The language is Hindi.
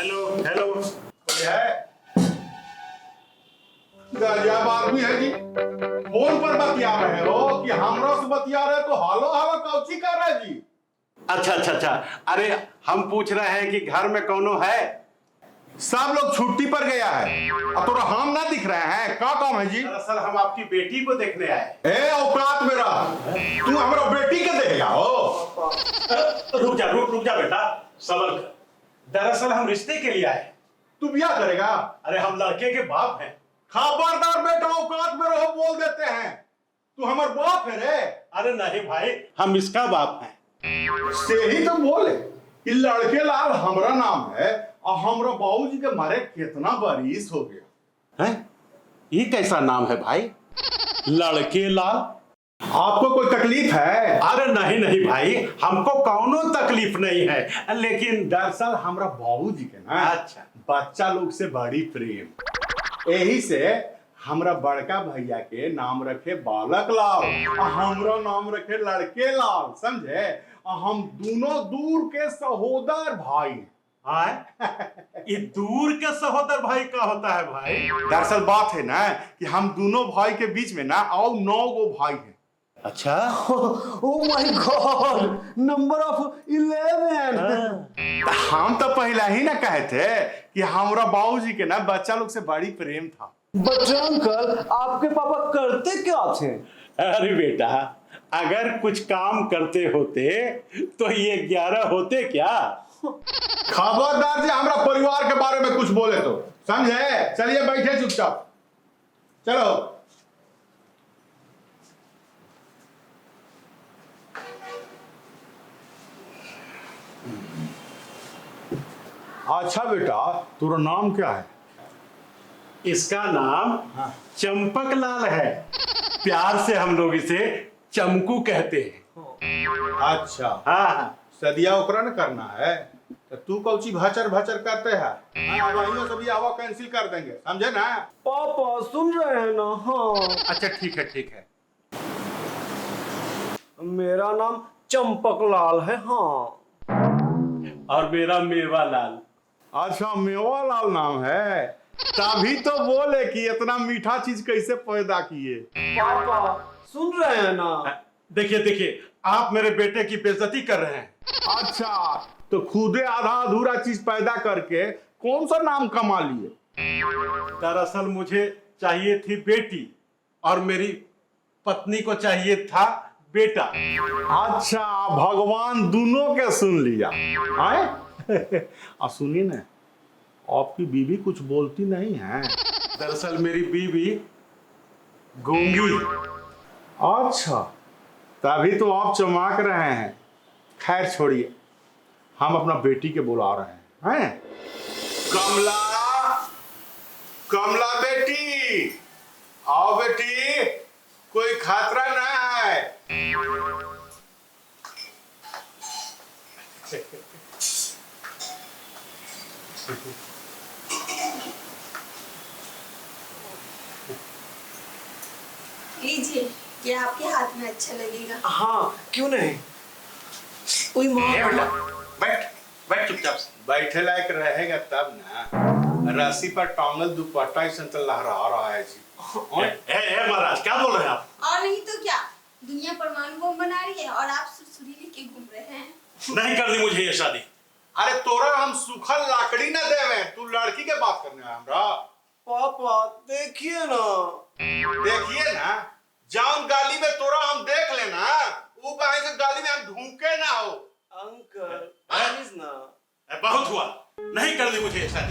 Hello hello. कोई है? गजब आदमी है जी। फोन पर बतिया रहे हो कि हमरा से बतिया रहे तो हालो हालो कौची कर रहे जी? अच्छा अच्छा अच्छा, अरे हम पूछ रहे हैं कि घर में कौनो है? सब लोग छुट्टी पर गया है और तोरा हम ना दिख रहे हैं। का काम है जी? दरअसल हम आपकी बेटी को देखने आए। ए औकात मेरा, तू हमरा बेटी के देखेगा हो? रुक जा बेटा, सबर कर। दरअसल हम रिश्ते के लिए आए। तू ब्याह करेगा? अरे हम लड़के के बाप हैं। खबरदार बेटा, औकात में रहो बोल देते हैं। तू हमार बाप है रे? अरे नहीं भाई, हम इसका बाप हैं। से ही तो बोले कि लड़के लाल हमरा नाम है और हमरा बाबूजी के मारे कितना बरिस हो गया। हैं? ये कैसा नाम है भाई? लड़के लाल? आपको कोई तकलीफ है? अरे नहीं नहीं भाई, हमको कौनो तकलीफ नहीं है, लेकिन दरअसल हमरा बाबूजी के ना अच्छा बच्चा लोग से बड़ी प्रेम, यही से हमरा बड़का भैया के नाम रखे बालक लाल और हमरा नाम रखे लड़के लाल, समझे? और हम दोनों दूर के सहोदर भाई हैं। हाँ? ये दूर के सहोदर भाई का होता है भाई? दरअसल बात है ना कि हम दोनों भाई के बीच में ना और 9 गो भाई हैं। अच्छा। Oh my God, number of 11। हम तो पहला ही ना कहे थे कि हमरा बाबूजी के ना बच्चा लोग से बड़ी प्रेम था। बट अंकल, आपके पापा करते क्या थे? अरे बेटा, अगर कुछ काम करते होते तो ये 11 होते क्या? खबरदार जी हमरा परिवार के बारे में कुछ बोले तो, समझे? चलिए बैठे चुपचाप, चलो। अच्छा बेटा, तेरा नाम क्या है? इसका नाम हाँ। चंपक लाल है। प्यार से हम लोग इसे चमकू कहते हैं। अच्छा, हाँ। सदिया ओकरा न करना है तो तू कौची भचर भचर करते है? हाँ, वहीं सभी आवा कैंसिल कर देंगे, समझे ना? पापा सुन रहे हैं ना? हाँ, अच्छा ठीक है ठीक है। मेरा नाम चंपक लाल है। हाँ, और मेरा मेवा लाल। अच्छा, मेवा लाल नाम है, तभी तो बोले कि इतना मीठा चीज कैसे पैदा किए। पापा सुन रहे हैं ना? देखिए देखिए, आप मेरे बेटे की बेइज्जती कर रहे हैं। अच्छा, तो खुदे आधा अधूरा चीज पैदा करके कौन सा नाम कमा लिए? दरअसल मुझे चाहिए थी बेटी और मेरी पत्नी को चाहिए था बेटा। अच्छा, भगवान दोनों के सुन लिया है। और सुनिए ना, आपकी बीवी कुछ बोलती नहीं है? दरअसल मेरी बीवी गूंगी। अच्छा, तभी तो आप चमक रहे हैं। खैर छोड़िए, हम अपना बेटी के बुला रहे हैं। कमला, कमला बेटी, आओ बेटी, कोई खतरा ना है। लीजिए, ये आपके हाथ में अच्छा लगेगा। हाँ, क्यों नहीं? ओए माँ, बैठ बैठ चुपचाप से। बैठे लायक रहेगा तब ना। रस्सी पर टांगल दुपट्टा ऐसा तो लहरा रहा है जी। ए महाराज, क्या बोल रहे हैं आप? और नहीं तो क्या, दुनिया परमाणु बम बना रही है और आप सुरसुरी लेके घूम रहे हैं। नहीं करनी मुझे ये शादी। अरे तोरा हम सूखल लाकड़ी ना देवे, तू लड़की के बात करने है हमरा। पापा देखिए ना। देखिए ना, जान गाली में तोरा हम देख लेना, वो कहीं से गाली में हम ढूंके ना हो। अंकल प्लीज ना। बहुत हुआ, नहीं करनी मुझे ये शादी।